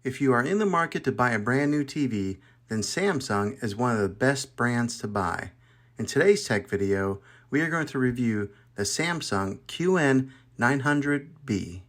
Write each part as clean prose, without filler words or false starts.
If you are in the market to buy a brand new TV, then Samsung is one of the best brands to buy. In today's tech video, we are going to review the Samsung QN900B.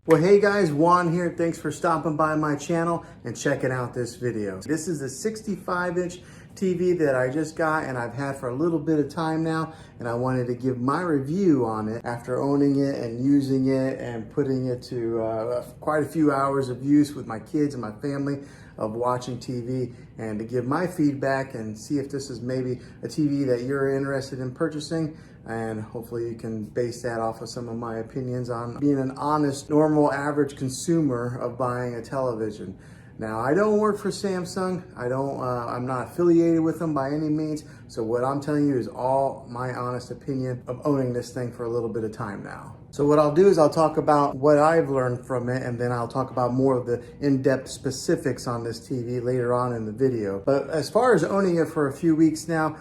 Well, hey guys, Juan here. Thanks for stopping by my channel and checking out this video. This is a 65-inch TV that I just got and I've had for a little bit of time now, and I wanted to give my review on it after owning it and using it and putting it to quite a few hours of use with my kids and my family of watching TV, and to give my feedback and see if this is maybe a TV that you're interested in purchasing. And hopefully you can base that off of some of my opinions on being an honest, normal, average consumer of buying a television. Now, I don't work for Samsung. I'm not affiliated with them by any means. So what I'm telling you is all my honest opinion of owning this thing for a little bit of time now. So what I'll do is I'll talk about what I've learned from it, and then I'll talk about more of the in-depth specifics on this TV later on in the video. But as far as owning it for a few weeks now,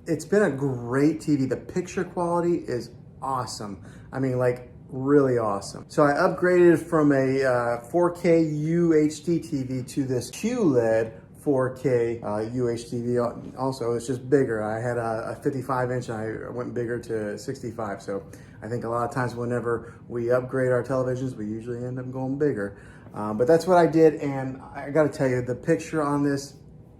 it's been a great TV. The picture quality is awesome. I mean, like, really awesome. So I upgraded from a 4K UHD TV to this QLED 4K UHD. Also, it's just bigger. I had a 55-inch and I went bigger to 65. So I think a lot of times whenever we upgrade our televisions, we usually end up going bigger. But that's what I did, and I gotta tell you, the picture on this,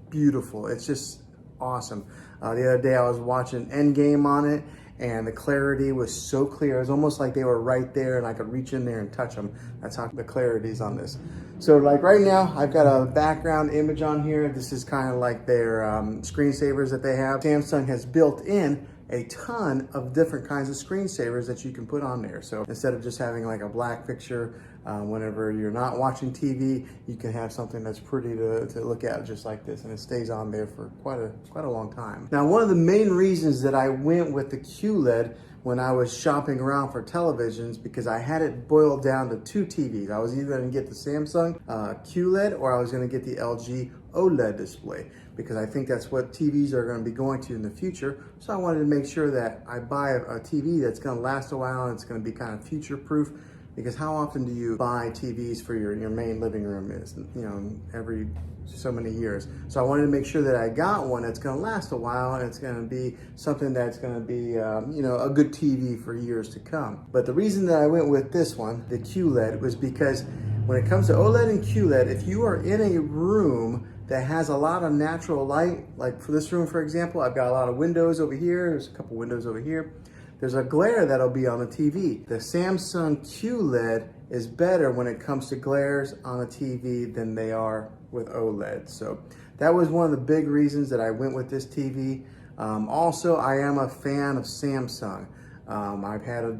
beautiful. It's just awesome. The other day I was watching Endgame on it, and the clarity was so clear. It was almost like they were right there and I could reach in there and touch them. That's how the clarity is on this. So like right now, I've got a background image on here. This is kind of like their screensavers that they have. Samsung has built in a ton of different kinds of screensavers that you can put on there. So instead of just having like a black picture, whenever you're not watching TV, you can have something that's pretty to look at just like this, and it stays on there for quite a long time. Now, one of the main reasons that I went with the QLED when I was shopping around for televisions, because I had it boiled down to two TVs. I was either going to get the Samsung QLED or I was going to get the LG OLED display, because I think that's what TVs are going to be going to in the future. So I wanted to make sure that I buy a TV that's going to last a while and it's going to be kind of future proof. Because how often do you buy TVs for your main living room? Is, you know, every so many years. So I wanted to make sure that I got one that's going to last a while, and it's going to be something that's going to be, you know, a good TV for years to come. But the reason that I went with this one, the QLED, was because when it comes to OLED and QLED, if you are in a room that has a lot of natural light, like for this room, for example, I've got a lot of windows over here. There's a couple windows over here. There's a glare that'll be on the TV. The Samsung QLED is better when it comes to glares on a TV than they are with OLED. So that was one of the big reasons that I went with this TV. Also, I am a fan of Samsung. I've had a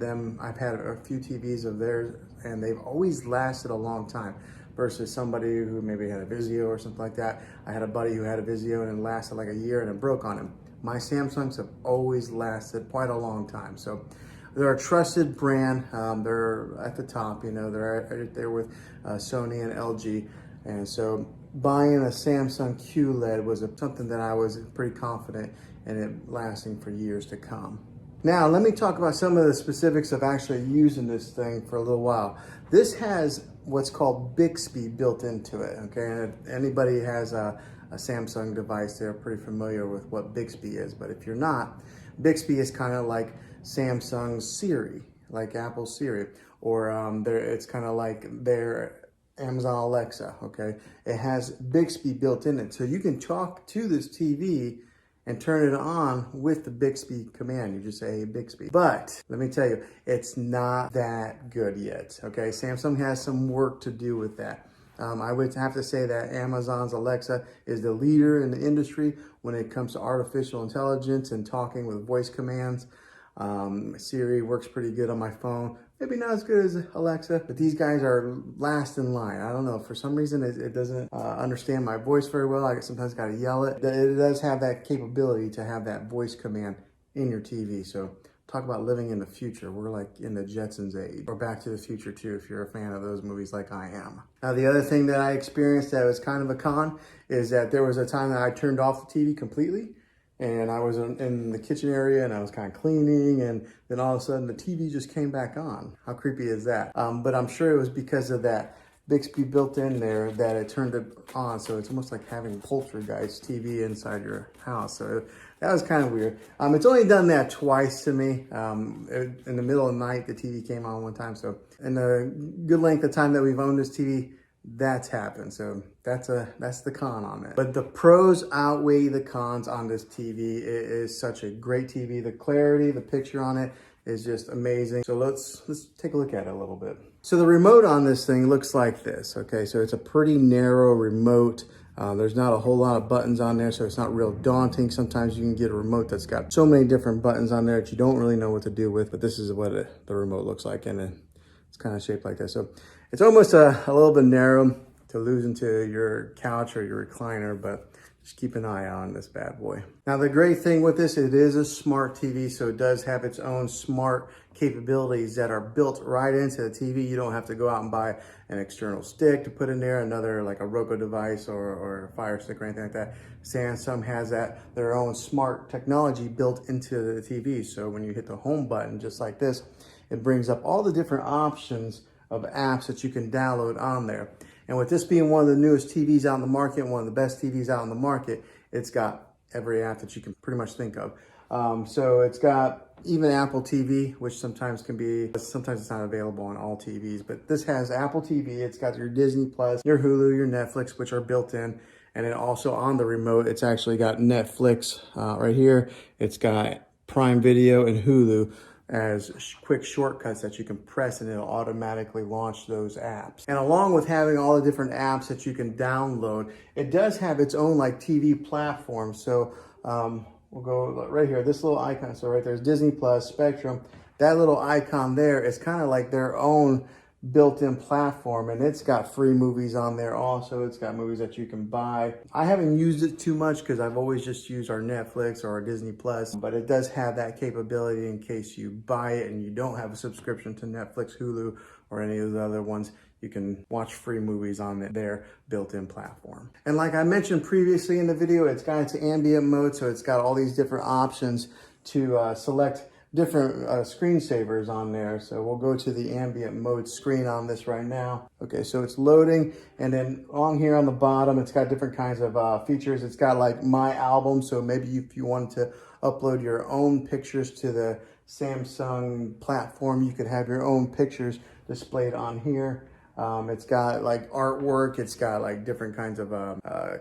few TVs of theirs, and they've always lasted a long time versus somebody who maybe had a Vizio or something like that. I had a buddy who had a Vizio and it lasted like a year and it broke on him. My Samsungs have always lasted quite a long time. So they're a trusted brand. They're at the top, you know, they're right there with Sony and LG. And so buying a Samsung QLED was something that I was pretty confident in it lasting for years to come. Now, let me talk about some of the specifics of actually using this thing for a little while. This has what's called Bixby built into it, okay? And if anybody has a Samsung device, they're pretty familiar with what Bixby is. But if you're not, Bixby is kind of like Samsung's Siri, like Apple's Siri, or it's kind of like their Amazon Alexa, okay? It has Bixby built in it. So you can talk to this TV and turn it on with the Bixby command. You just say, hey, Bixby. But let me tell you, it's not that good yet, okay? Samsung has some work to do with that. I would have to say that Amazon's Alexa is the leader in the industry when it comes to artificial intelligence and talking with voice commands. Siri works pretty good on my phone. Maybe not as good as Alexa, but these guys are last in line. I don't know, for some reason it doesn't understand my voice very well. I sometimes got to yell it. It does have that capability to have that voice command in your TV. So talk about living in the future. We're like in the Jetsons age, or Back to the Future too, if you're a fan of those movies like I am. Now, the other thing that I experienced that was kind of a con is that there was a time that I turned off the TV completely, and I was in the kitchen area and I was kind of cleaning, and then all of a sudden the TV just came back on. How creepy is that? But I'm sure it was because of that Bixby built in there that it turned it on. So it's almost like having poltergeist TV inside your house. So that was kind of weird. It's only done that twice to me. In the middle of the night, the TV came on one time. So in the good length of time that we've owned this TV, that's happened. So that's the con on it. But the pros outweigh the cons on this TV. It is such a great TV. The clarity, the picture on it is just amazing. So let's take a look at it a little bit. So the remote on this thing looks like this. Okay, so it's a pretty narrow remote. There's not a whole lot of buttons on there, so it's not real daunting. Sometimes you can get a remote that's got so many different buttons on there that you don't really know what to do with, but this is what the remote looks like, and it's kind of shaped like this. So it's almost a little bit narrow to lose into your couch or your recliner, but just keep an eye on this bad boy. Now, the great thing with this, it is a smart TV, so it does have its own smart capabilities that are built right into the TV. You don't have to go out and buy an external stick to put in there, another like a Roku device or a Fire Stick or anything like that. Samsung has their own smart technology built into the TV. So when you hit the home button, just like this, it brings up all the different options of apps that you can download on there. And with this being one of the newest TVs out in the market, one of the best TVs out in the market, it's got every app that you can pretty much think of. So it's got even Apple TV, which sometimes it's not available on all TVs, but this has Apple TV. It's got your Disney Plus, your Hulu, your Netflix, which are built in. And then also on the remote, it's actually got Netflix right here. It's got Prime Video and Hulu as quick shortcuts that you can press, and it'll automatically launch those apps. And along with having all the different apps that you can download, it does have its own like TV platform. So we'll go right here, this little icon. So right there's Disney Plus, Spectrum. That little icon there is kind of like their own built-in platform, and it's got free movies on there also. It's got movies that you can buy. I haven't used it too much because I've always just used our Netflix or our Disney Plus, but it does have that capability in case you buy it and you don't have a subscription to Netflix, Hulu, or any of the other ones. You can watch free movies on their built-in platform. And like I mentioned previously in the video, it's got its ambient mode, so it's got all these different options to select different screensavers on there. So we'll go to the ambient mode screen on this right now. Okay, so it's loading, and then on here on the bottom, it's got different kinds of features. It's got like My Album, so maybe if you wanted to upload your own pictures to the Samsung platform, you could have your own pictures displayed on here. It's got like artwork. It's got like different kinds of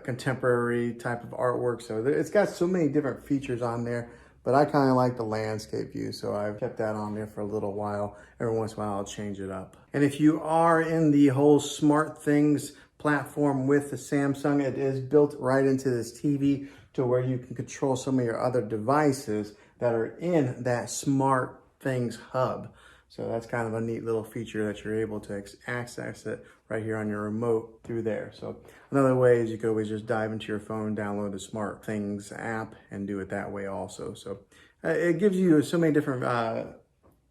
contemporary type of artwork. So it's got so many different features on there. But I kind of like the landscape view, so I've kept that on there for a little while. Every once in a while, I'll change it up. And if you are in the whole smart things platform with the Samsung, it is built right into this TV to where you can control some of your other devices that are in that smart things hub. So that's kind of a neat little feature that you're able to access it right here on your remote through there. So another way is you could always just dive into your phone, download the Smart Things app, and do it that way also. So it gives you so many different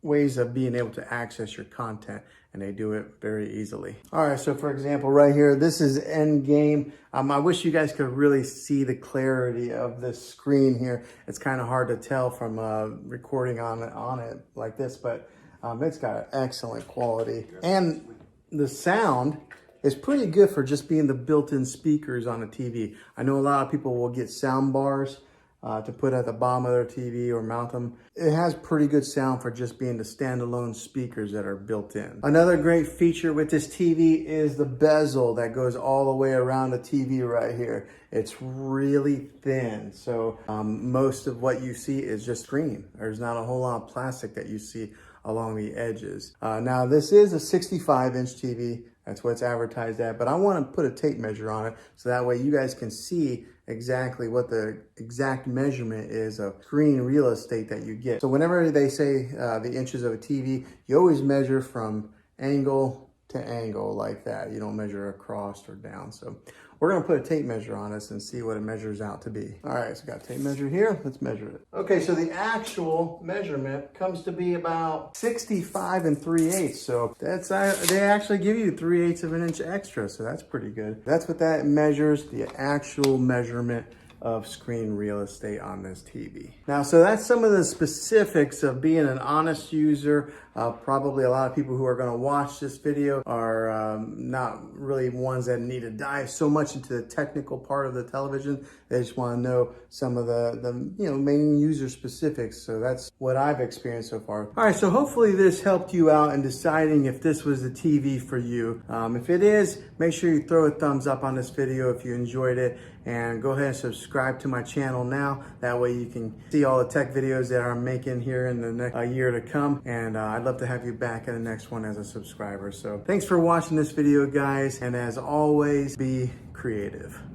ways of being able to access your content, and they do it very easily. All right, so for example, right here, this is Endgame. I wish you guys could really see the clarity of this screen here. It's kind of hard to tell from recording on it like this, but it's got excellent quality, and the sound is pretty good for just being the built-in speakers on a TV. I know a lot of people will get sound bars to put at the bottom of their TV or mount them. It has pretty good sound for just being the standalone speakers that are built in. Another great feature with this TV is the bezel that goes all the way around the TV right here. It's really thin, so most of what you see is just screen. There's not a whole lot of plastic that you see along the edges. Now this is a 65-inch TV. That's what it's advertised at, but I want to put a tape measure on it so that way you guys can see exactly what the exact measurement is of screen real estate that you get. So whenever they say the inches of a TV, you always measure from angle to angle like that. You don't measure across or down. So we're going to put a tape measure on this and see what it measures out to be. All right, so got a tape measure here. Let's measure it. Okay, so the actual measurement comes to be about 65 3/8. So that's they actually give you 3/8 of an inch extra. So that's pretty good. That's what that measures, the actual measurement of screen real estate on this TV. Now, so that's some of the specifics of being an honest user. Probably a lot of people who are going to watch this video are not really ones that need to dive so much into the technical part of the television. They just want to know some of the main user specifics. So that's what I've experienced so far. All right, so hopefully this helped you out in deciding if this was the TV for you. If it is, make sure you throw a thumbs up on this video if you enjoyed it, and go ahead and subscribe to my channel now. That way you can see all the tech videos that I'm making here in the next year to come, and I'd love to have you back in the next one as a subscriber. So thanks for watching this video, guys, and as always, be creative.